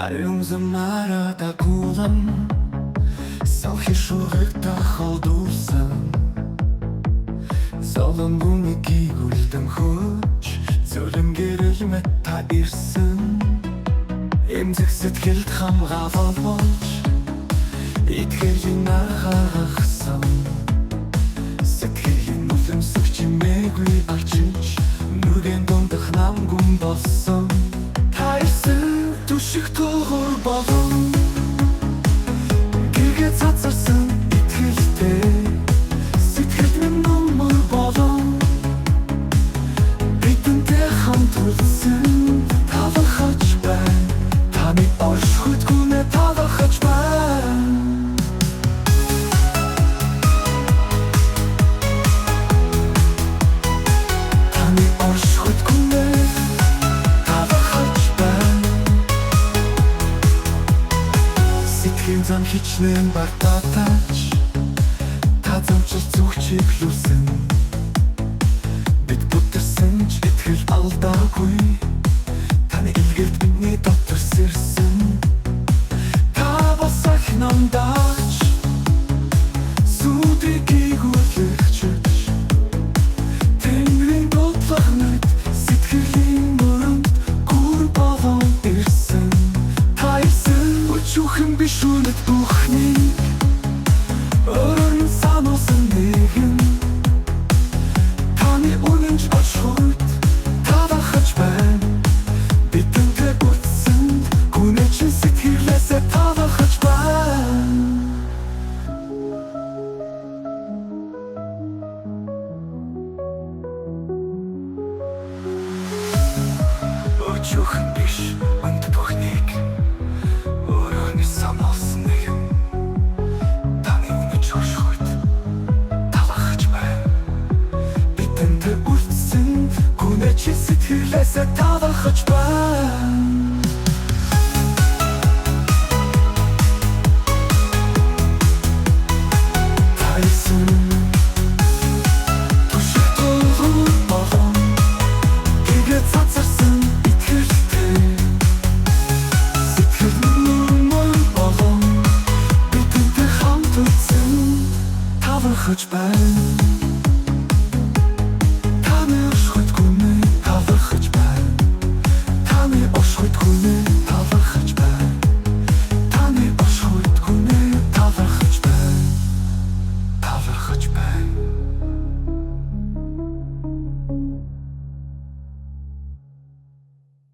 Arımzımlara da kullan Salhi şurıkta kaldursan Zalın bunu ki gülden huç Zölüm gerilme ta irsin Emzik sitkelt ham gafal bolç İtkelin arğağıqsam Sitkelin ulum sıkçı megli arçınç Nüden dondıqnam gum bassam Ta irsin Tuşuk tuğur balım Gülge tatsarsın itkilde Sitket memnun balım Bitinde ham tulsun Tava haç ben Tani aşkut gune tava haç ben Tani aşkut gune Ситхинзан хичнээн бартаатаач Та замчил зүгчийг лүүсэн Бид бүтэрсэн ч итгэл алдаагүй Таны илгэрт бидний дотор сэрсэн Та бас ахинамдаач Сүдрийг игүүлэгчэж Тэнгэрийн бодлогнод сэтгэлийн мөрөнд гүр болон ирсэн Та ирсэн өчүүхэн биш үнэт бүхнийг Өөрөөр сануулсан нэгэн Таны үнэнч очхойд тавахаж байна Бидэнтэй бүтсэн гүнэ чин сэтгэлээсээ тавахаж байна Өчүүхэн биш үнэт бүхнийг Өөрөөр сануулсан нэгэн Таны үнэнч очхойд тавахаж байна Бидэнтэй бүтсэн гүнэ чин сэтгэлээсээ